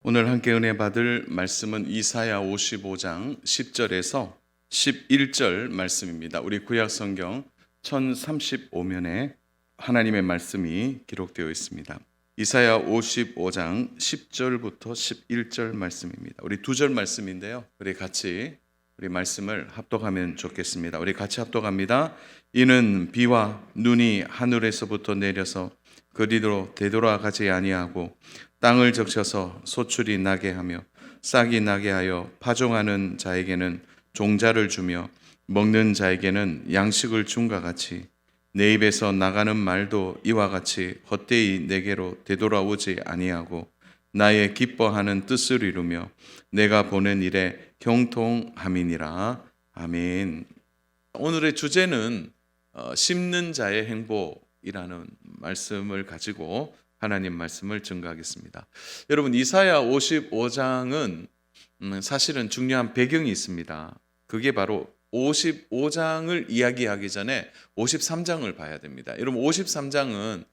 오늘 함께 은혜 받을 말씀은 이사야 55장 10절에서 11절 말씀입니다. 우리 구약 성경 1035면에 하나님의 말씀이 기록되어 있습니다. 이사야 55장 10절부터 11절 말씀입니다. 우리 두 절 말씀인데요. 우리 같이 우리 말씀을 합독하면 좋겠습니다. 우리 같이 합독합니다. 이는 비와 눈이 하늘에서부터 내려서 그리로 되돌아가지 아니하고 땅을 적셔서 소출이 나게 하며 싹이 나게 하여 파종하는 자에게는 종자를 주며 먹는 자에게는 양식을 줌과 같이 내 입에서 나가는 말도 이와 같이 헛되이 내게로 되돌아오지 아니하고 나의 기뻐하는 뜻을 이루며 내가 보낸 일에 형통함이니라. 아멘. 오늘의 주제는 심는 자의 행복이라는 말씀을 가지고 하나님 말씀을 증거하겠습니다. 여러분, 이사야 55장은 사실은 중요한 배경이 있습니다. 그게 바로 55장을 이야기하기 전에 53장을 봐야 됩니다. 여러분, 53장은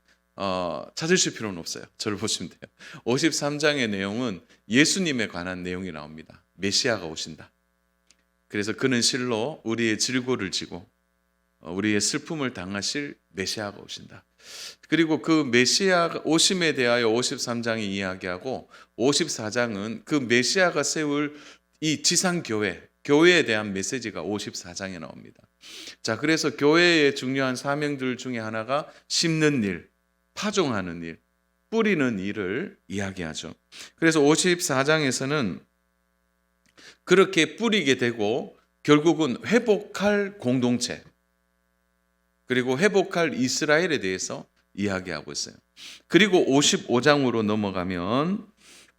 찾으실 필요는 없어요. 저를 보시면 돼요. 53장의 내용은 예수님에 관한 내용이 나옵니다. 메시아가 오신다. 그래서 그는 실로 우리의 질고를 지고 우리의 슬픔을 당하실 메시아가 오신다. 그리고 그 메시아 오심에 대하여 53장이 이야기하고 54장은 그 메시아가 세울 이 교회에 대한 메시지가 54장에 나옵니다. 자, 그래서 교회의 중요한 사명들 중에 하나가 심는 일, 파종하는 일, 뿌리는 일을 이야기하죠. 그래서 54장에서는 그렇게 뿌리게 되고 결국은 회복할 공동체, 그리고 회복할 이스라엘에 대해서 이야기하고 있어요. 그리고 55장으로 넘어가면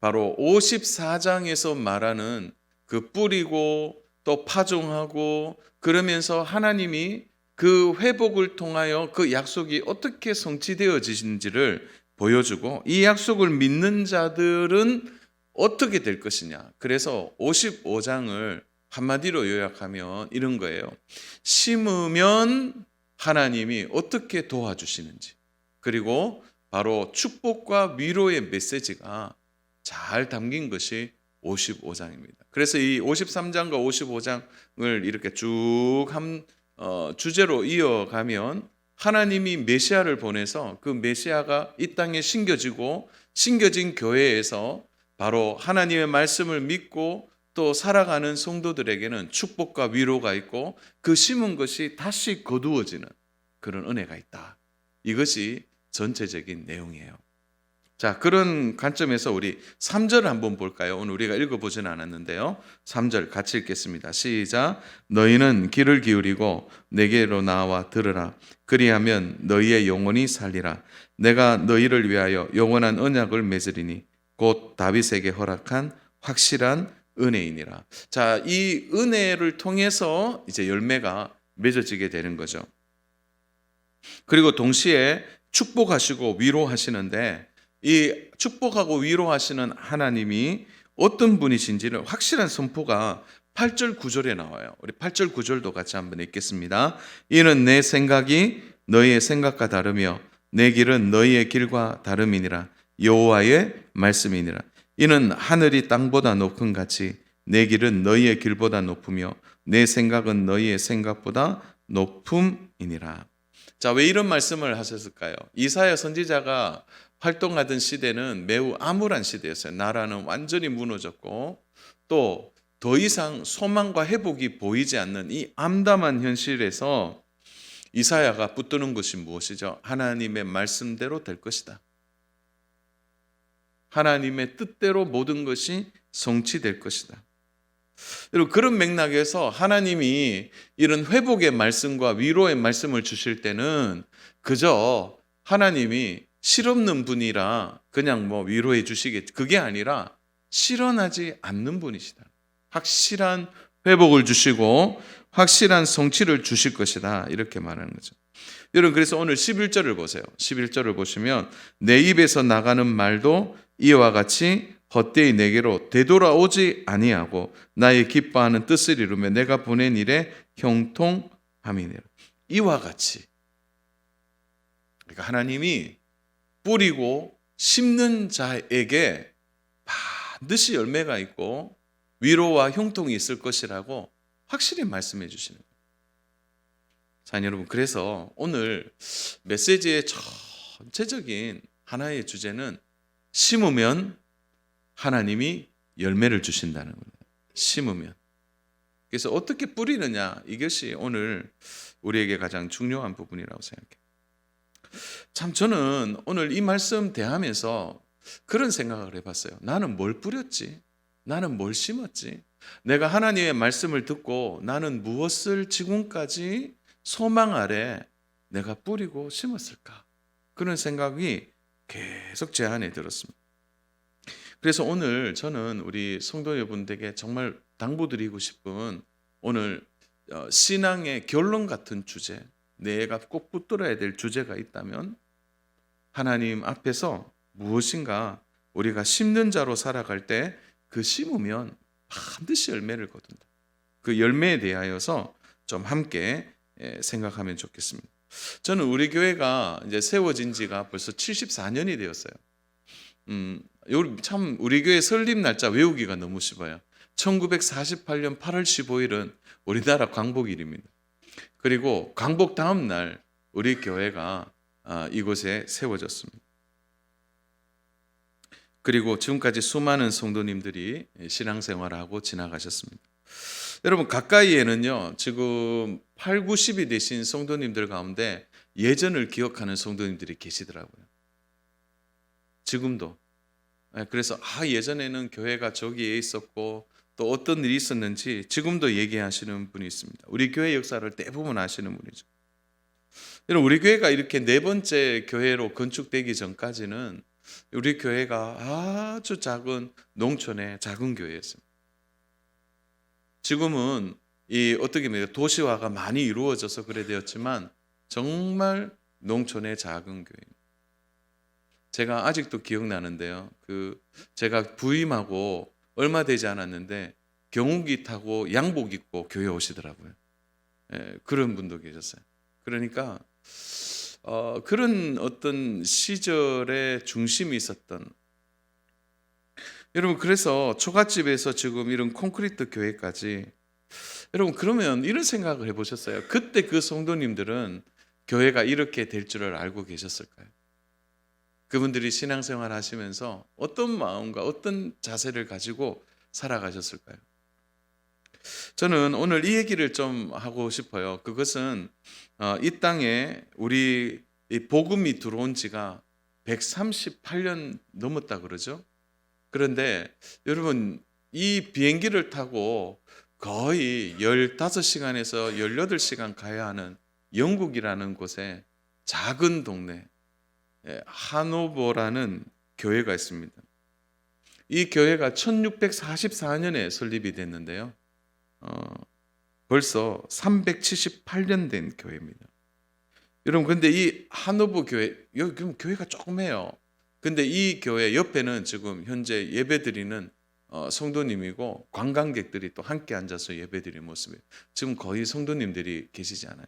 바로 54장에서 말하는 그 뿌리고 또 파종하고 그러면서 하나님이 그 회복을 통하여 그 약속이 어떻게 성취되어지는지를 보여주고 이 약속을 믿는 자들은 어떻게 될 것이냐. 그래서 55장을 한마디로 요약하면 이런 거예요. 심으면 하나님이 어떻게 도와주시는지, 그리고 바로 축복과 위로의 메시지가 잘 담긴 것이 55장입니다. 그래서 이 53장과 55장을 이렇게 쭉 주제로 이어가면 하나님이 메시아를 보내서 그 메시아가 이 땅에 심겨진 교회에서 바로 하나님의 말씀을 믿고 또 살아가는 성도들에게는 축복과 위로가 있고 그 심은 것이 다시 거두어지는 그런 은혜가 있다. 이것이 전체적인 내용이에요. 자, 그런 관점에서 우리 3절을 한번 볼까요? 오늘 우리가 읽어보지는 않았는데요. 3절 같이 읽겠습니다. 시작. 너희는 귀를 기울이고 내게로 나와 들으라. 그리하면 너희의 영혼이 살리라. 내가 너희를 위하여 영원한 언약을 맺으리니 곧 다윗에게 허락한 확실한 은혜이니라. 자, 이 은혜를 통해서 이제 열매가 맺어지게 되는 거죠. 그리고 동시에 축복하시고 위로하시는데 이 축복하고 위로하시는 하나님이 어떤 분이신지를 확실한 선포가 8절 9절에 나와요. 우리 8절 9절도 같이 한번 읽겠습니다. 이는 내 생각이 너희의 생각과 다르며 내 길은 너희의 길과 다름이니라. 여호와의 말씀이니라. 이는 하늘이 땅보다 높은 같이 내 길은 너희의 길보다 높으며 내 생각은 너희의 생각보다 높음이니라. 자, 왜 이런 말씀을 하셨을까요? 이사야 선지자가 활동하던 시대는 매우 암울한 시대였어요. 나라는 완전히 무너졌고 또 더 이상 소망과 회복이 보이지 않는 이 암담한 현실에서 이사야가 붙드는 것이 무엇이죠? 하나님의 말씀대로 될 것이다. 하나님의 뜻대로 모든 것이 성취될 것이다. 여러분, 그런 맥락에서 하나님이 이런 회복의 말씀과 위로의 말씀을 주실 때는 그저 하나님이 실없는 분이라 그냥 위로해 주시겠지, 그게 아니라 실현하지 않는 분이시다. 확실한 회복을 주시고 확실한 성취를 주실 것이다, 이렇게 말하는 거죠. 여러분, 그래서 오늘 11절을 보세요. 11절을 보시면 내 입에서 나가는 말도 이와 같이 헛되이 내게로 되돌아오지 아니하고 나의 기뻐하는 뜻을 이루며 내가 보낸 일에 형통함이니라. 이와 같이, 그러니까 하나님이 뿌리고 심는 자에게 반드시 열매가 있고 위로와 형통이 있을 것이라고 확실히 말씀해 주시는 거예요. 자, 여러분, 그래서 오늘 메시지의 전체적인 하나의 주제는 심으면 하나님이 열매를 주신다는 거예요. 심으면. 그래서 어떻게 뿌리느냐, 이것이 오늘 우리에게 가장 중요한 부분이라고 생각해요. 참, 저는 오늘 이 말씀 대하면서 그런 생각을 해봤어요. 나는 뭘 뿌렸지? 나는 뭘 심었지? 내가 하나님의 말씀을 듣고 나는 무엇을 지금까지 소망 아래 내가 뿌리고 심었을까? 그런 생각이 계속 제 안에 들었습니다. 그래서 오늘 저는 우리 성도 여러분들에게 정말 당부드리고 싶은 오늘 신앙의 결론 같은 주제, 내가 꼭 붙들어야 될 주제가 있다면 하나님 앞에서 무엇인가 우리가 심는 자로 살아갈 때 그 심으면 반드시 열매를 거둔다. 그 열매에 대하여서 좀 함께 생각하면 좋겠습니다. 저는 우리 교회가 이제 세워진 지가 벌써 74년이 되었어요. 참 우리 교회 설립 날짜 외우기가 너무 쉽어요. 1948년 8월 15일은 우리나라 광복일입니다. 그리고 광복 다음 날 우리 교회가 이곳에 세워졌습니다. 그리고 지금까지 수많은 성도님들이 신앙생활을 하고 지나가셨습니다. 여러분, 가까이에는요, 지금 8, 90이 되신 성도님들 가운데 예전을 기억하는 성도님들이 계시더라고요. 지금도. 그래서 예전에는 교회가 저기에 있었고 또 어떤 일이 있었는지 지금도 얘기하시는 분이 있습니다. 우리 교회 역사를 대부분 아시는 분이죠. 여러분, 우리 교회가 이렇게 네 번째 교회로 건축되기 전까지는 우리 교회가 아주 작은 농촌의 작은 교회였습니다. 지금은 어떻게 보면 도시화가 많이 이루어져서 그래 되었지만 정말 농촌의 작은 교회입니다. 제가 아직도 기억나는데요. 제가 부임하고 얼마 되지 않았는데 경운기 타고 양복 입고 교회 오시더라고요. 그런 분도 계셨어요. 그러니까 그런 어떤 시절의 중심이 있었던, 여러분, 그래서 초가집에서 지금 이런 콘크리트 교회까지, 여러분, 그러면 이런 생각을 해보셨어요? 그때 그 성도님들은 교회가 이렇게 될 줄을 알고 계셨을까요? 그분들이 신앙생활 하시면서 어떤 마음과 어떤 자세를 가지고 살아가셨을까요? 저는 오늘 이 얘기를 좀 하고 싶어요. 그것은 이 땅에 우리 이 복음이 들어온 지가 138년 넘었다 그러죠. 그런데 여러분, 이 비행기를 타고 거의 15시간에서 18시간 가야 하는 영국이라는 곳에 작은 동네 하노버라는 교회가 있습니다. 이 교회가 1644년에 설립이 됐는데요. 벌써 378년 된 교회입니다. 여러분, 근데 이 하노버 교회, 여기 교회가 조그매요. 근데 이 교회 옆에는 지금 현재 예배드리는 성도님이고 관광객들이 또 함께 앉아서 예배드리는 모습이에요. 지금 거의 성도님들이 계시지 않아요.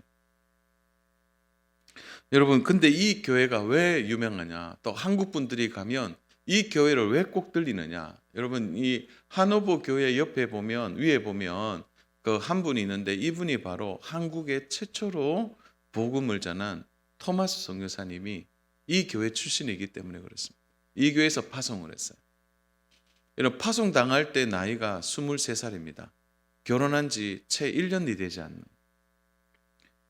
여러분, 근데 이 교회가 왜 유명하냐? 또 한국 분들이 가면 이 교회를 왜 꼭 들리느냐? 여러분, 이 하노버 교회 옆에 보면, 위에 보면 그 한 분이 있는데 이분이 바로 한국의 최초로 복음을 전한 토마스 선교사님이 이 교회 출신이기 때문에 그렇습니다. 이 교회에서 파송을 했어요. 여러분, 파송 당할 때 나이가 23살입니다. 결혼한 지 채 1년이 되지 않는,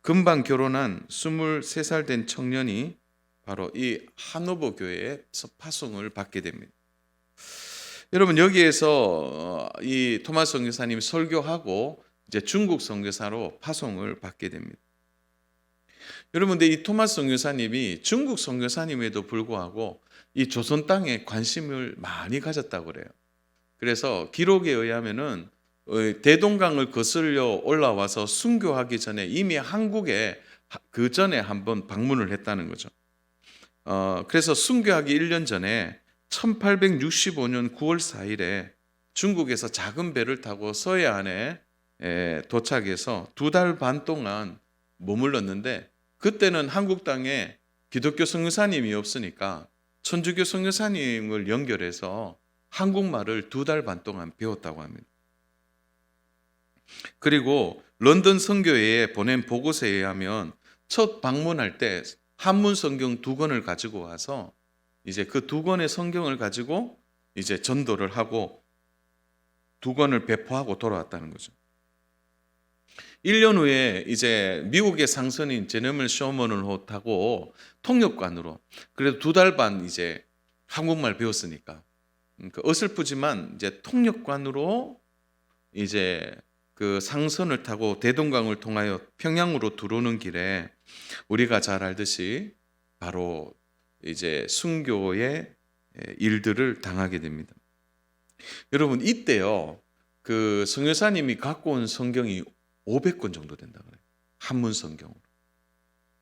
금방 결혼한 23살 된 청년이 바로 이 하노버 교회에서 파송을 받게 됩니다. 여러분, 여기에서 이 토마스 선교사님이 설교하고 이제 중국 선교사로 파송을 받게 됩니다. 여러분, 근데 이 토마스 선교사님이 중국 선교사님에도 불구하고 이 조선 땅에 관심을 많이 가졌다고 그래요. 그래서 기록에 의하면은 대동강을 거슬려 올라와서 순교하기 전에 이미 한국에 그 전에 한번 방문을 했다는 거죠. 그래서 순교하기 1년 전에 1865년 9월 4일에 중국에서 작은 배를 타고 서해안에 도착해서 2달 반 동안 머물렀는데, 그때는 한국 땅에 기독교 선교사님이 없으니까 천주교 선교사님을 연결해서 한국말을 2달 반 동안 배웠다고 합니다. 그리고 런던 선교회에 보낸 보고서에 의하면 첫 방문할 때 한문 성경 2권을 가지고 와서 이제 그 2권의 성경을 가지고 이제 전도를 하고 2권을 배포하고 돌아왔다는 거죠. 1년 후에 이제 미국의 상선인 제너럴 쇼먼을 타고 통역관으로 그래도 2달 반 이제 한국말 배웠으니까 어설프지만 이제 통역관으로 이제 그 상선을 타고 대동강을 통하여 평양으로 들어오는 길에 우리가 잘 알듯이 바로 이제 순교의 일들을 당하게 됩니다. 여러분 이때요 그 성여사님이 갖고 온 성경이 500권 정도 된다 그래요. 한문 성경으로.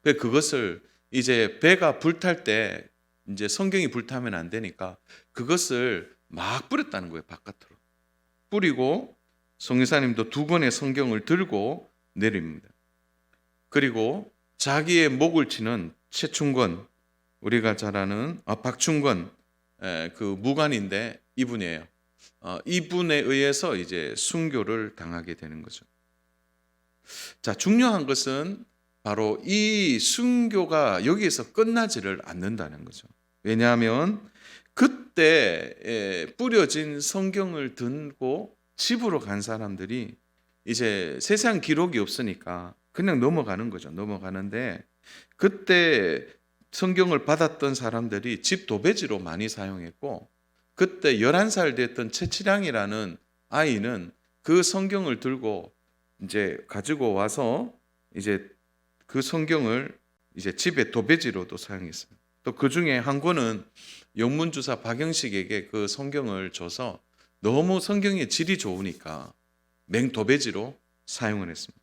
그것을 이제 배가 불탈 때 이제 성경이 불타면 안 되니까 그것을 막 뿌렸다는 거예요, 바깥으로. 뿌리고 성여사님도 2권의 성경을 들고 내립니다. 그리고 자기의 목을 치는 최충권, 우리가 잘 아는 박충권 그 무관인데 이분이에요. 이분에 의해서 이제 순교를 당하게 되는 거죠. 자, 중요한 것은 바로 이 순교가 여기에서 끝나지를 않는다는 거죠. 왜냐하면 그때 뿌려진 성경을 들고 집으로 간 사람들이 이제 세상 기록이 없으니까 그냥 넘어가는 거죠. 넘어가는데 그때 성경을 받았던 사람들이 집 도배지로 많이 사용했고 그때 11살 됐던 채치량이라는 아이는 그 성경을 들고 이제 가지고 와서 이제 그 성경을 이제 집에 도배지로도 사용했어요. 또 그 중에 한 권은 영문주사 박영식에게 그 성경을 줘서 너무 성경의 질이 좋으니까 맹도배지로 사용을 했습니다.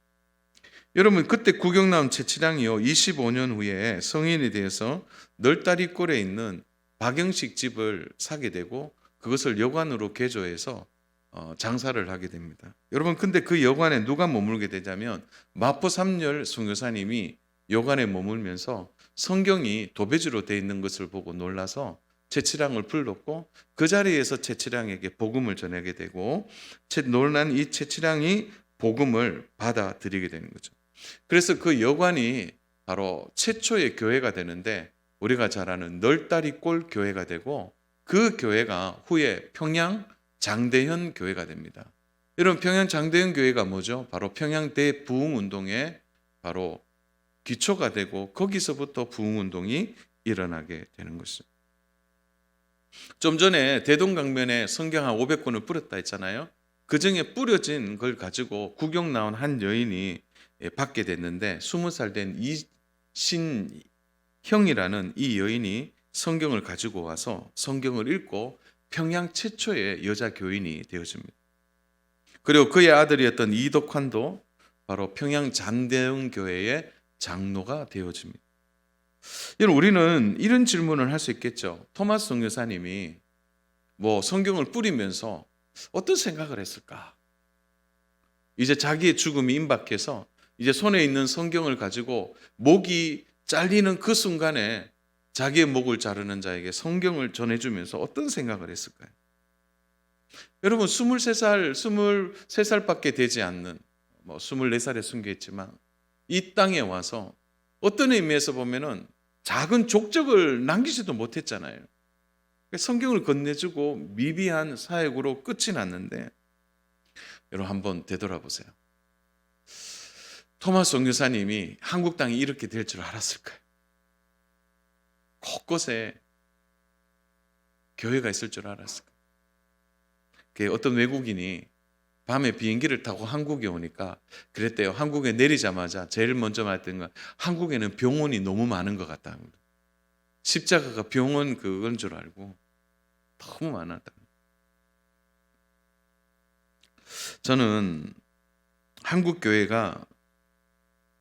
여러분 그때 구경 나온 채치량이요 25년 후에 성인이 되어서 널다리골에 있는 박영식 집을 사게 되고 그것을 여관으로 개조해서 장사를 하게 됩니다. 여러분 근데 그 여관에 누가 머물게 되냐면 마포 삼열 선교사님이 여관에 머물면서 성경이 도배지로 되어 있는 것을 보고 놀라서 채치량을 불렀고 그 자리에서 채치량에게 복음을 전하게 되고 놀란 이 채치량이 복음을 받아들이게 되는 거죠. 그래서 그 여관이 바로 최초의 교회가 되는데 우리가 잘 아는 널다리골 교회가 되고 그 교회가 후에 평양 장대현 교회가 됩니다. 여러분 평양 장대현 교회가 뭐죠? 바로 평양 대부흥운동의 바로 기초가 되고 거기서부터 부흥운동이 일어나게 되는 것입니다. 좀 전에 대동강변에 성경 한 500권을 뿌렸다 했잖아요. 그 중에 뿌려진 걸 가지고 구경 나온 한 여인이 받게 됐는데 20살 된 이신형이라는 이 여인이 성경을 가지고 와서 성경을 읽고 평양 최초의 여자 교인이 되어집니다. 그리고 그의 아들이었던 이덕환도 바로 평양 장대현 교회의 장로가 되어집니다. 여러분 우리는 이런 질문을 할 수 있겠죠. 토마스 선교사님이 뭐 성경을 뿌리면서 어떤 생각을 했을까? 이제 자기의 죽음이 임박해서 이제 손에 있는 성경을 가지고 목이 잘리는 그 순간에 자기의 목을 자르는 자에게 성경을 전해주면서 어떤 생각을 했을까요? 여러분 23살밖에 되지 않는 24살에 순교했지만 이 땅에 와서 어떤 의미에서 보면은 작은 족적을 남기지도 못했잖아요. 성경을 건네주고 미비한 사역으로 끝이 났는데 여러분 한번 되돌아보세요. 토마스 선교사님이 한국 땅이 이렇게 될 줄 알았을까요? 곳곳에 교회가 있을 줄 알았을까요? 어떤 외국인이 밤에 비행기를 타고 한국에 오니까 그랬대요. 한국에 내리자마자 제일 먼저 말했던 건 한국에는 병원이 너무 많은 것 같다. 십자가가 병원 그건 줄 알고 너무 많았다. 저는 한국 교회가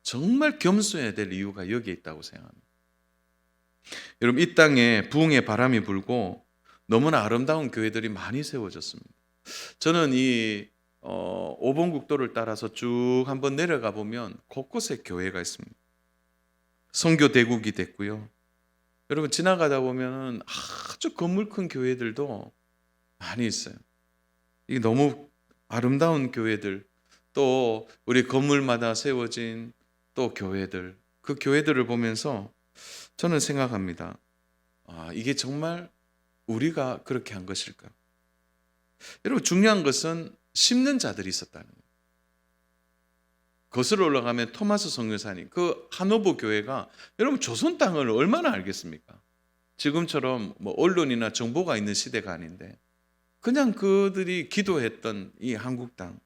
정말 겸손해야 될 이유가 여기에 있다고 생각합니다. 여러분 이 땅에 부흥의 바람이 불고 너무나 아름다운 교회들이 많이 세워졌습니다. 저는 이 5번 국도를 따라서 쭉 한번 내려가 보면 곳곳에 교회가 있습니다. 선교 대국이 됐고요. 여러분 지나가다 보면 아주 건물 큰 교회들도 많이 있어요. 이게 너무 아름다운 교회들, 또 우리 건물마다 세워진 또 교회들, 그 교회들을 보면서 저는 생각합니다. 이게 정말 우리가 그렇게 한 것일까? 여러분, 중요한 것은 심는 자들이 있었다는 거예요. 거슬러 올라가면 토마스 선교사님, 그 하노버 교회가, 여러분, 조선 땅을 얼마나 알겠습니까? 지금처럼 뭐 언론이나 정보가 있는 시대가 아닌데, 그냥 그들이 기도했던 이 한국 땅,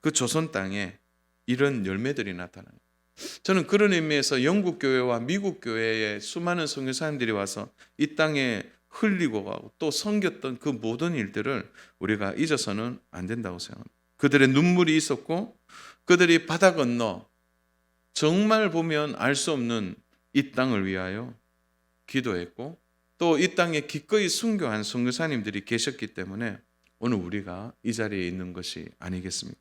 그 조선 땅에 이런 열매들이 나타나요. 저는 그런 의미에서 영국 교회와 미국 교회의 수많은 선교사님들이 와서 이 땅에 흘리고 가고 또 섬겼던 그 모든 일들을 우리가 잊어서는 안 된다고 생각합니다. 그들의 눈물이 있었고, 그들이 바다 건너 정말 보면 알 수 없는 이 땅을 위하여 기도했고, 또 이 땅에 기꺼이 순교한 선교사님들이 계셨기 때문에 오늘 우리가 이 자리에 있는 것이 아니겠습니까?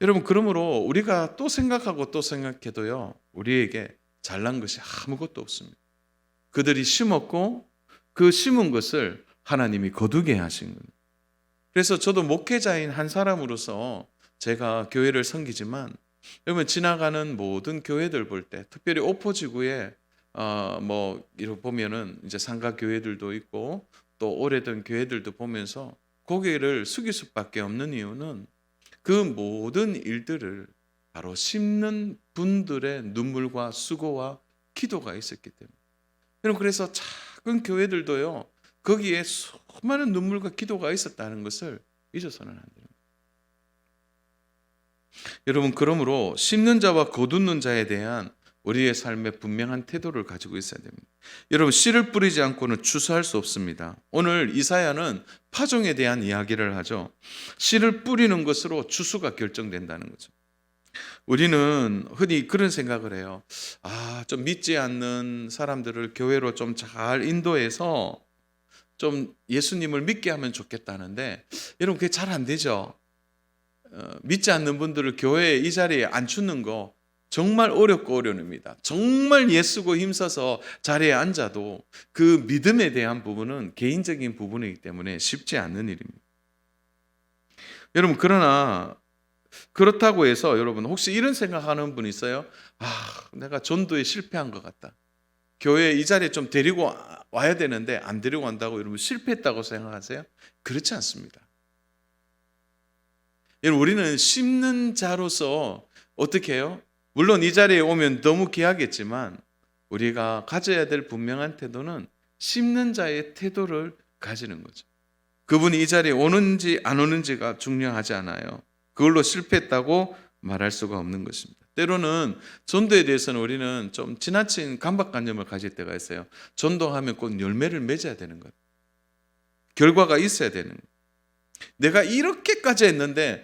여러분, 그러므로 우리가 또 생각하고 또 생각해도요, 우리에게 잘난 것이 아무것도 없습니다. 그들이 심었고 그 심은 것을 하나님이 거두게 하신 거예요. 그래서 저도 목회자인 한 사람으로서 제가 교회를 섬기지만, 여러분, 지나가는 모든 교회들 볼 때, 특별히 오포지구에 이렇게 보면은 이제 상가 교회들도 있고 또 오래된 교회들도 보면서 고개를 숙일 수밖에 없는 이유는 그 모든 일들을 바로 심는 분들의 눈물과 수고와 기도가 있었기 때문에. 여러분, 그래서 작은 교회들도요, 거기에 수많은 눈물과 기도가 있었다는 것을 잊어서는 안 됩니다. 여러분, 그러므로 심는 자와 거두는 자에 대한 우리의 삶에 분명한 태도를 가지고 있어야 됩니다. 여러분, 씨를 뿌리지 않고는 추수할 수 없습니다. 오늘 이사야는 파종에 대한 이야기를 하죠. 씨를 뿌리는 것으로 추수가 결정된다는 거죠. 우리는 흔히 그런 생각을 해요. 좀 믿지 않는 사람들을 교회로 좀 잘 인도해서 좀 예수님을 믿게 하면 좋겠다는데, 여러분, 그게 잘 안 되죠. 믿지 않는 분들을 교회에 이 자리에 앉히는 거 정말 어렵고 어려웁니다. 정말 예수고 힘써서 자리에 앉아도 그 믿음에 대한 부분은 개인적인 부분이기 때문에 쉽지 않는 일입니다. 여러분, 그러나 그렇다고 해서 여러분, 혹시 이런 생각하는 분 있어요? 내가 전도에 실패한 것 같다. 교회 이 자리에 좀 데리고 와야 되는데 안 데리고 간다고 여러분 실패했다고 생각하세요? 그렇지 않습니다. 여러분, 우리는 심는 자로서 어떻게 해요? 물론 이 자리에 오면 너무 귀하겠지만 우리가 가져야 될 분명한 태도는 심는 자의 태도를 가지는 거죠. 그분이 이 자리에 오는지 안 오는지가 중요하지 않아요. 그걸로 실패했다고 말할 수가 없는 것입니다. 때로는 전도에 대해서는 우리는 좀 지나친 강박관념을 가질 때가 있어요. 전도하면 꼭 열매를 맺어야 되는 거예요. 결과가 있어야 되는 거예요. 내가 이렇게까지 했는데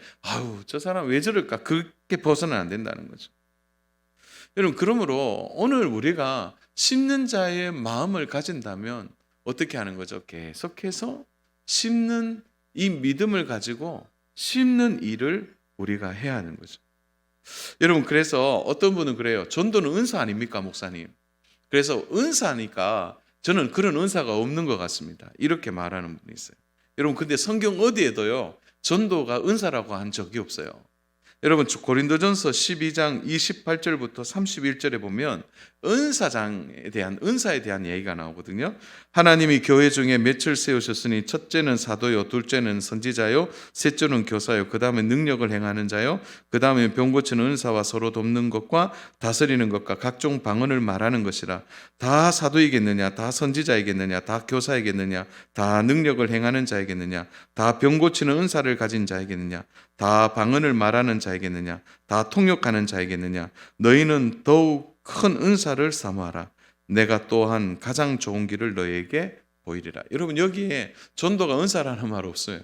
저 사람 왜 저럴까? 그렇게 벗어나면 안 된다는 거죠. 여러분, 그러므로 오늘 우리가 심는 자의 마음을 가진다면 어떻게 하는 거죠? 계속해서 심는 이 믿음을 가지고 심는 일을 우리가 해야 하는 거죠. 여러분, 그래서 어떤 분은 그래요. 전도는 은사 아닙니까, 목사님? 그래서 은사니까 저는 그런 은사가 없는 것 같습니다. 이렇게 말하는 분이 있어요. 여러분, 근데 성경 어디에도요, 전도가 은사라고 한 적이 없어요. 여러분, 고린도전서 12장 28절부터 31절에 보면 은사에 대한 얘기가 나오거든요. 하나님이 교회 중에 맺을 세우셨으니 첫째는 사도요, 둘째는 선지자요, 셋째는 교사요, 그 다음에 능력을 행하는 자요, 그 다음에 병 고치는 은사와 서로 돕는 것과 다스리는 것과 각종 방언을 말하는 것이라. 다 사도이겠느냐? 다 선지자이겠느냐? 다 교사이겠느냐? 다 능력을 행하는 자이겠느냐? 다 병 고치는 은사를 가진 자이겠느냐? 다 방언을 말하는 자이겠느냐? 다 통역하는 자이겠느냐? 너희는 더욱 큰 은사를 사모하라. 내가 또한 가장 좋은 길을 너희에게 보이리라. 여러분, 여기에 전도가 은사라는 말 없어요.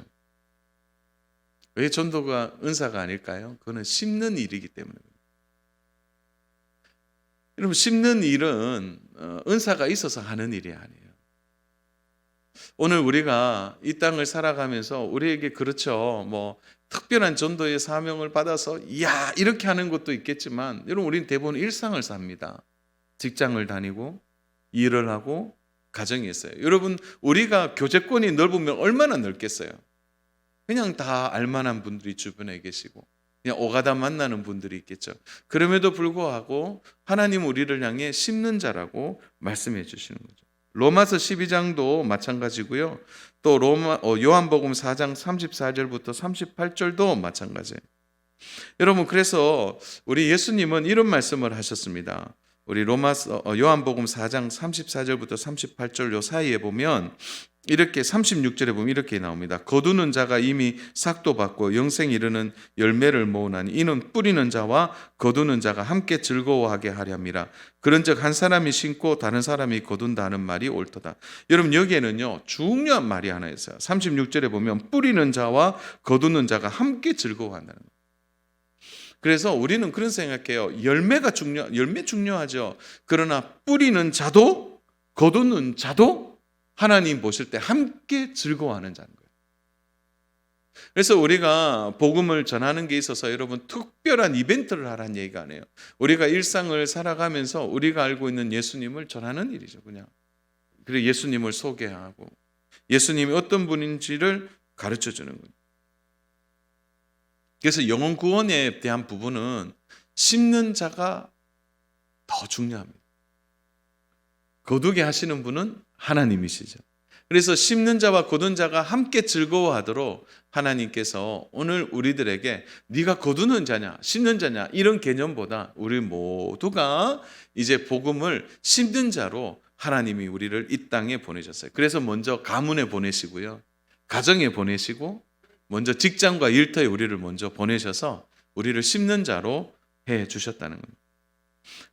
왜 전도가 은사가 아닐까요? 그거는 심는 일이기 때문에. 여러분, 심는 일은 은사가 있어서 하는 일이 아니에요. 오늘 우리가 이 땅을 살아가면서 우리에게 그렇죠. 특별한 전도의 사명을 받아서 이렇게 하는 것도 있겠지만, 여러분, 우리는 대부분 일상을 삽니다. 직장을 다니고 일을 하고 가정이 있어요. 여러분, 우리가 교제권이 넓으면 얼마나 넓겠어요? 그냥 다 알만한 분들이 주변에 계시고 그냥 오가다 만나는 분들이 있겠죠. 그럼에도 불구하고 하나님 우리를 향해 심는 자라고 말씀해 주시는 거죠. 로마서 12장도 마찬가지고요. 또 요한복음 4장 34절부터 38절도 마찬가지예요. 여러분, 그래서 우리 예수님은 이런 말씀을 하셨습니다. 우리 요한복음 4장 34절부터 38절 요 사이에 보면 이렇게 36절에 보면 이렇게 나옵니다. 거두는 자가 이미 삭도 받고 영생 이르는 열매를 모으나니 이는 뿌리는 자와 거두는 자가 함께 즐거워하게 하렵니다. 그런즉 한 사람이 심고 다른 사람이 거둔다는 말이 옳도다. 여러분, 여기에는요 중요한 말이 하나 있어요. 36절에 보면 뿌리는 자와 거두는 자가 함께 즐거워한다는 거예요. 그래서 우리는 그런 생각해요. 열매 중요하죠. 그러나 뿌리는 자도 거두는 자도 하나님 보실 때 함께 즐거워하는 자인 거예요. 그래서 우리가 복음을 전하는 게 있어서 여러분 특별한 이벤트를 하라는 얘기가 아니에요. 우리가 일상을 살아가면서 우리가 알고 있는 예수님을 전하는 일이죠. 그냥. 그리고 예수님을 소개하고 예수님이 어떤 분인지를 가르쳐 주는 거예요. 그래서 영혼 구원에 대한 부분은 심는 자가 더 중요합니다. 거두게 하시는 분은 하나님이시죠. 그래서 심는 자와 거둔 자가 함께 즐거워하도록 하나님께서 오늘 우리들에게 네가 거두는 자냐 심는 자냐 이런 개념보다 우리 모두가 이제 복음을 심는 자로 하나님이 우리를 이 땅에 보내셨어요. 그래서 먼저 가문에 보내시고요. 가정에 보내시고 먼저 직장과 일터에 우리를 먼저 보내셔서 우리를 심는 자로 해 주셨다는 겁니다.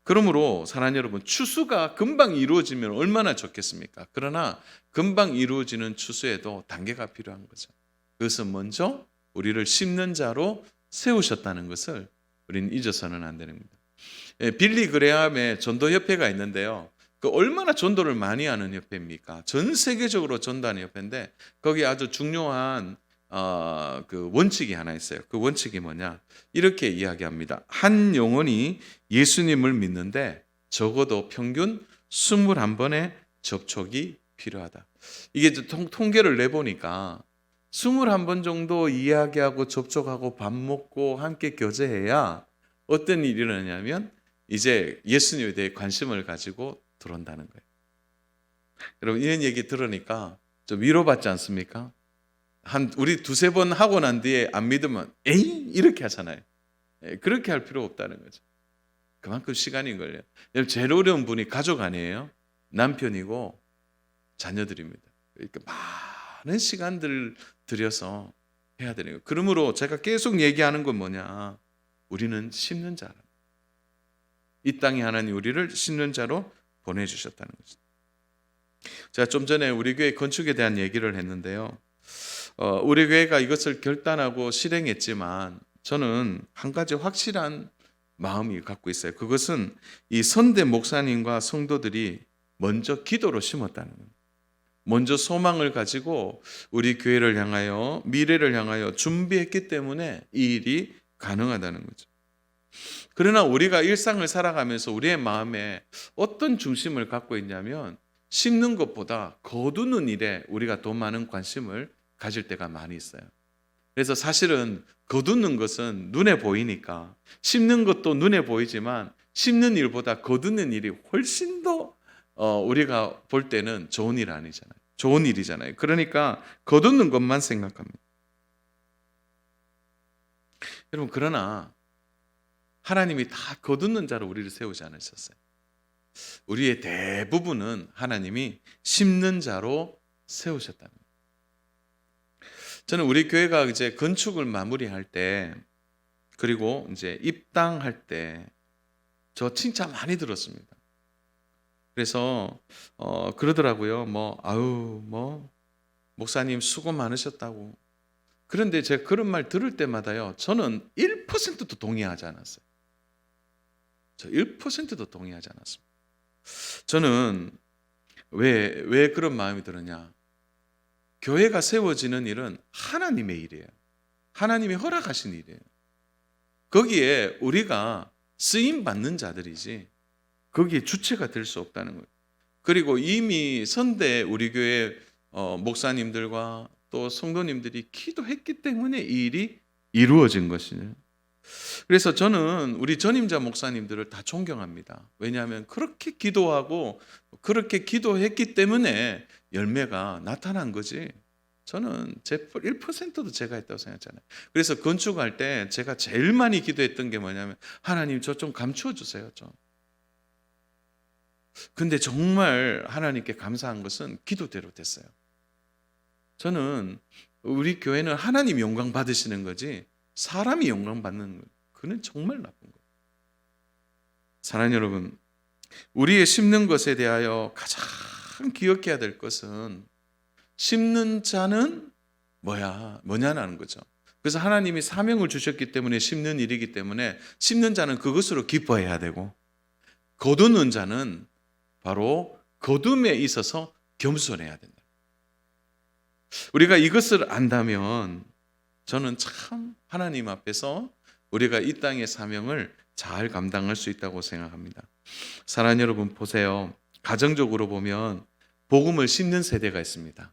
그러므로 사랑하는 여러분, 추수가 금방 이루어지면 얼마나 좋겠습니까? 그러나 금방 이루어지는 추수에도 단계가 필요한 거죠. 그것은 먼저 우리를 심는 자로 세우셨다는 것을 우리는 잊어서는 안 되는 겁니다. 빌리 그레함의 전도협회가 있는데요. 그 얼마나 전도를 많이 하는 협회입니까? 전 세계적으로 전도하는 협회인데 거기 아주 중요한 그 원칙이 하나 있어요. 그 원칙이 뭐냐? 이렇게 이야기합니다. 한 영혼이 예수님을 믿는데 적어도 평균 21번의 접촉이 필요하다. 이게 통계를 내보니까 21번 정도 이야기하고 접촉하고 밥 먹고 함께 교제해야 어떤 일이 일어나냐면 이제 예수님에 대해 관심을 가지고 들어온다는 거예요. 여러분, 이런 얘기 들으니까 좀 위로받지 않습니까? 우리 두세 번 하고 난 뒤에 안 믿으면 에이? 이렇게 하잖아요. 그렇게 할 필요 없다는 거죠. 그만큼 시간이 걸려요. 제일 어려운 분이 가족 아니에요? 남편이고 자녀들입니다. 그러니까 많은 시간들을 들여서 해야 되는 거예요. 그러므로 제가 계속 얘기하는 건 뭐냐? 우리는 심는 자라. 이 땅에 하나님 우리를 심는 자로 보내주셨다는 거죠. 제가 좀 전에 우리 교회 건축에 대한 얘기를 했는데요. 우리 교회가 이것을 결단하고 실행했지만 저는 한 가지 확실한 마음이 갖고 있어요. 그것은 이 선대 목사님과 성도들이 먼저 기도로 심었다는 거예요. 먼저 소망을 가지고 우리 교회를 향하여 미래를 향하여 준비했기 때문에 이 일이 가능하다는 거죠. 그러나 우리가 일상을 살아가면서 우리의 마음에 어떤 중심을 갖고 있냐면 심는 것보다 거두는 일에 우리가 더 많은 관심을 가질 때가 많이 있어요. 그래서 사실은 거두는 것은 눈에 보이니까 심는 것도 눈에 보이지만 심는 일보다 거두는 일이 훨씬 더 우리가 볼 때는 좋은 일 아니잖아요. 좋은 일이잖아요. 그러니까 거두는 것만 생각합니다. 여러분, 그러나 하나님이 다 거두는 자로 우리를 세우지 않으셨어요. 우리의 대부분은 하나님이 심는 자로 세우셨답니다. 저는 우리 교회가 이제 건축을 마무리할 때 그리고 이제 입당할 때 저 칭찬 많이 들었습니다. 그래서 그러더라고요. 목사님 수고 많으셨다고. 그런데 제가 그런 말 들을 때마다요. 저는 1%도 동의하지 않았어요. 저 1%도 동의하지 않았습니다. 저는 왜 그런 마음이 들었냐? 교회가 세워지는 일은 하나님의 일이에요. 하나님이 허락하신 일이에요. 거기에 우리가 쓰임 받는 자들이지 거기에 주체가 될 수 없다는 거예요. 그리고 이미 선대 우리 교회 목사님들과 또 성도님들이 기도했기 때문에 이 일이 이루어진 것이죠. 그래서 저는 우리 전임자 목사님들을 다 존경합니다. 왜냐하면 그렇게 기도하고 그렇게 기도했기 때문에 열매가 나타난 거지. 저는 제 1%도 제가 했다고 생각하잖아요. 그래서 건축할 때 제가 제일 많이 기도했던 게 뭐냐면 하나님 저 좀 감추어 주세요. 좀. 근데 정말 하나님께 감사한 것은 기도대로 됐어요. 저는 우리 교회는 하나님 영광 받으시는 거지 사람이 영광 받는 거 그는 정말 나쁜 거예요. 사랑하는 여러분, 우리의 심는 것에 대하여 가장 기억해야 될 것은 심는 자는 뭐냐는 거죠. 그래서 하나님이 사명을 주셨기 때문에 심는 일이기 때문에 심는 자는 그것으로 기뻐해야 되고 거두는 자는 바로 거둠에 있어서 겸손해야 된다. 우리가 이것을 안다면 저는 참 하나님 앞에서 우리가 이 땅의 사명을 잘 감당할 수 있다고 생각합니다. 사랑하는 여러분 보세요. 가정적으로 보면 복음을 심는 세대가 있습니다.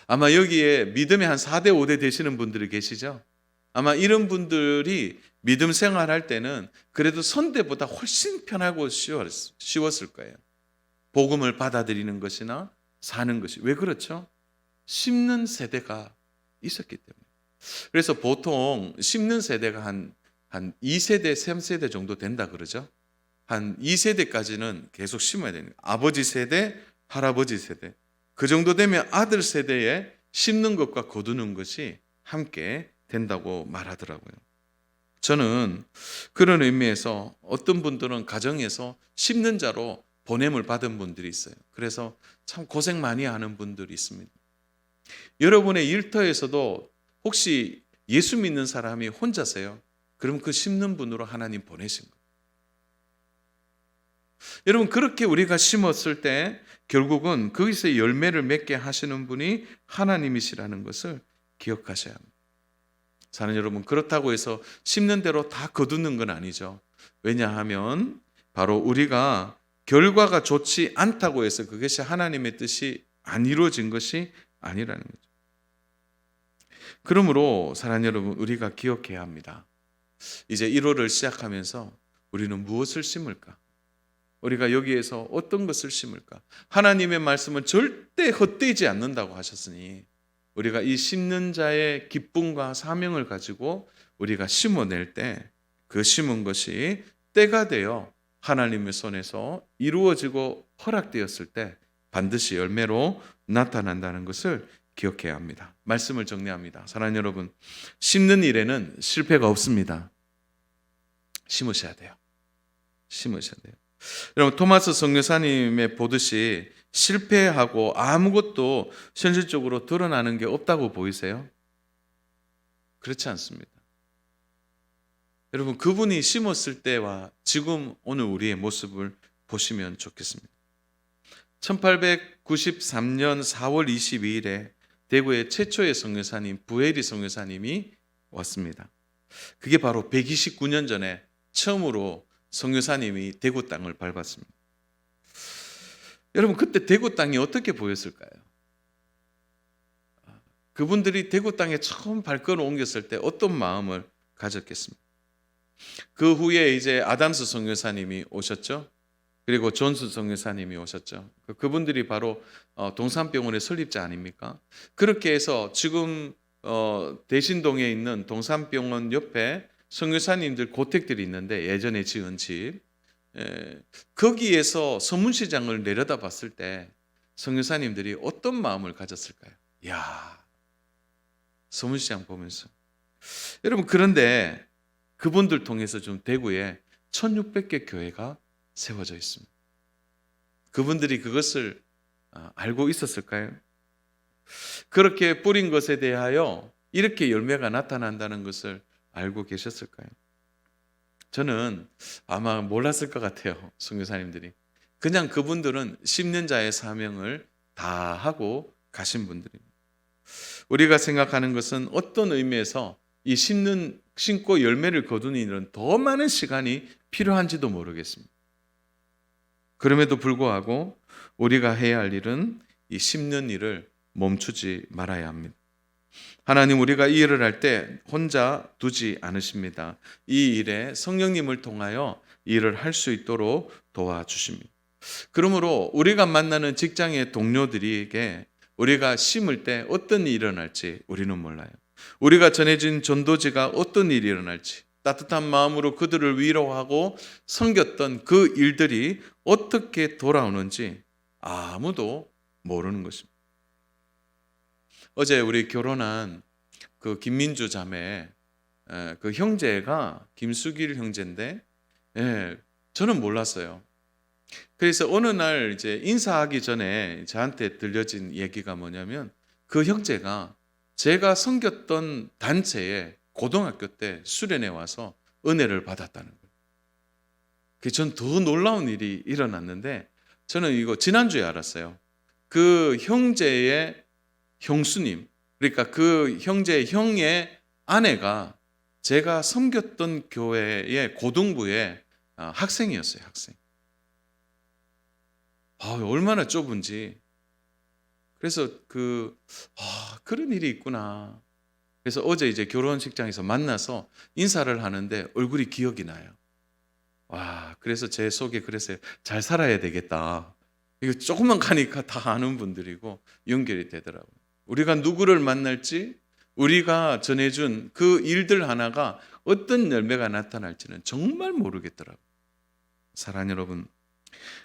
아마 여기에 믿음의 한 4대 5대 되시는 분들이 계시죠? 아마 이런 분들이 믿음 생활할 때는 그래도 선대보다 훨씬 편하고 쉬웠을 거예요. 복음을 받아들이는 것이나 사는 것이. 왜 그렇죠? 심는 세대가 있었기 때문에. 그래서 보통 심는 세대가 한 2세대, 3세대 정도 된다 그러죠. 한 2세대까지는 계속 심어야 되는 거예요. 아버지 세대, 할아버지 세대. 그 정도 되면 아들 세대에 심는 것과 거두는 것이 함께 된다고 말하더라고요. 저는 그런 의미에서 어떤 분들은 가정에서 심는 자로 보냄을 받은 분들이 있어요. 그래서 참 고생 많이 하는 분들이 있습니다. 여러분의 일터에서도 혹시 예수 믿는 사람이 혼자세요? 그럼 그 심는 분으로 하나님 보내신 거예요. 여러분 그렇게 우리가 심었을 때 결국은 거기서 열매를 맺게 하시는 분이 하나님이시라는 것을 기억하셔야 합니다. 사는 여러분 그렇다고 해서 심는 대로 다 거두는 건 아니죠. 왜냐하면 바로 우리가 결과가 좋지 않다고 해서 그것이 하나님의 뜻이 안 이루어진 것이 아니라는 거죠. 그러므로 사랑하는 여러분 우리가 기억해야 합니다. 이제 1월을 시작하면서 우리는 무엇을 심을까? 우리가 여기에서 어떤 것을 심을까? 하나님의 말씀은 절대 헛되지 않는다고 하셨으니 우리가 이 심는 자의 기쁨과 사명을 가지고 우리가 심어낼 때 그 심은 것이 때가 되어 하나님의 손에서 이루어지고 허락되었을 때 반드시 열매로 나타난다는 것을 기억해야 합니다. 말씀을 정리합니다. 사랑하는 여러분, 심는 일에는 실패가 없습니다. 심으셔야 돼요. 심으셔야 돼요. 여러분 토마스 선교사님의 보듯이 실패하고 아무것도 현실적으로 드러나는 게 없다고 보이세요? 그렇지 않습니다. 여러분 그분이 심었을 때와 지금 오늘 우리의 모습을 보시면 좋겠습니다. 1893년 4월 22일에 대구의 최초의 선교사님 부에리 선교사님이 왔습니다. 그게 바로 129년 전에 처음으로 선교사님이 대구 땅을 밟았습니다. 여러분 그때 대구 땅이 어떻게 보였을까요? 그분들이 대구 땅에 처음 발걸음 옮겼을 때 어떤 마음을 가졌겠습니까? 그 후에 이제 아담스 선교사님이 오셨죠. 그리고 존스 선교사님이 오셨죠. 그분들이 바로 동산병원의 설립자 아닙니까? 그렇게 해서 지금 대신동에 있는 동산병원 옆에 선교사님들 고택들이 있는데 예전에 지은 집 거기에서 서문시장을 내려다 봤을 때 선교사님들이 어떤 마음을 가졌을까요? 이야, 서문시장 보면서 여러분 그런데 그분들 통해서 좀 대구에 1600개 교회가 세워져 있습니다. 그분들이 그것을 알고 있었을까요? 그렇게 뿌린 것에 대하여 이렇게 열매가 나타난다는 것을 알고 계셨을까요? 저는 아마 몰랐을 것 같아요. 선교사님들이. 그냥 그분들은 심는 자의 사명을 다 하고 가신 분들입니다. 우리가 생각하는 것은 어떤 의미에서 이 심고 열매를 거두는 일은 더 많은 시간이 필요한지도 모르겠습니다. 그럼에도 불구하고 우리가 해야 할 일은 이 심는 일을 멈추지 말아야 합니다. 하나님, 우리가 이 일을 할 때 혼자 두지 않으십니다. 이 일에 성령님을 통하여 일을 할 수 있도록 도와주십니다. 그러므로 우리가 만나는 직장의 동료들에게 우리가 심을 때 어떤 일이 일어날지 우리는 몰라요. 우리가 전해진 전도지가 어떤 일이 일어날지, 따뜻한 마음으로 그들을 위로하고 섬겼던 그 일들이 어떻게 돌아오는지 아무도 모르는 것입니다. 어제 우리 결혼한 그 김민주 자매, 그 형제가 김수길 형제인데, 저는 몰랐어요. 그래서 어느 날 이제 인사하기 전에 저한테 들려진 얘기가 뭐냐면, 그 형제가 제가 섬겼던 단체에 고등학교 때 수련회 와서 은혜를 받았다는 거예요. 전 더 놀라운 일이 일어났는데, 저는 이거 지난주에 알았어요. 그 형제의 형수님, 그러니까 그 형제의 형의 아내가 제가 섬겼던 교회의 고등부의 학생이었어요. 학생. 얼마나 좁은지. 그래서 그런 일이 있구나. 그래서 어제 이제 결혼식장에서 만나서 인사를 하는데 얼굴이 기억이 나요. 그래서 제 속에 그랬어요. 잘 살아야 되겠다. 이거 조금만 가니까 다 아는 분들이고 연결이 되더라고요. 우리가 누구를 만날지, 우리가 전해준 그 일들 하나가 어떤 열매가 나타날지는 정말 모르겠더라고요. 사랑하는 여러분,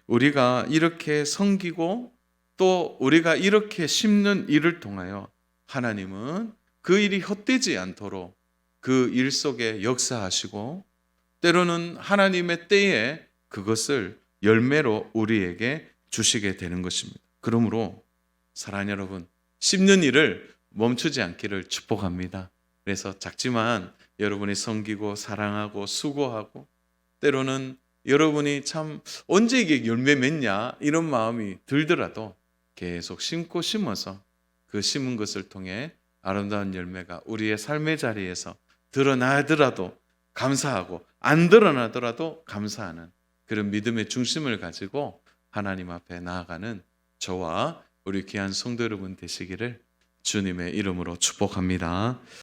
우리가 이렇게 섬기고 또 우리가 이렇게 심는 일을 통하여 하나님은 그 일이 헛되지 않도록 그 일 속에 역사하시고, 때로는 하나님의 때에 그것을 열매로 우리에게 주시게 되는 것입니다. 그러므로 사랑하는 여러분, 심는 일을 멈추지 않기를 축복합니다. 그래서 작지만 여러분이 섬기고 사랑하고 수고하고, 때로는 여러분이 참 언제 이게 열매 맺냐 이런 마음이 들더라도 계속 심고 심어서 그 심은 것을 통해 아름다운 열매가 우리의 삶의 자리에서 드러나더라도 감사하고, 안 드러나더라도 감사하는 그런 믿음의 중심을 가지고 하나님 앞에 나아가는 저와 우리 귀한 성도 여러분 되시기를 주님의 이름으로 축복합니다.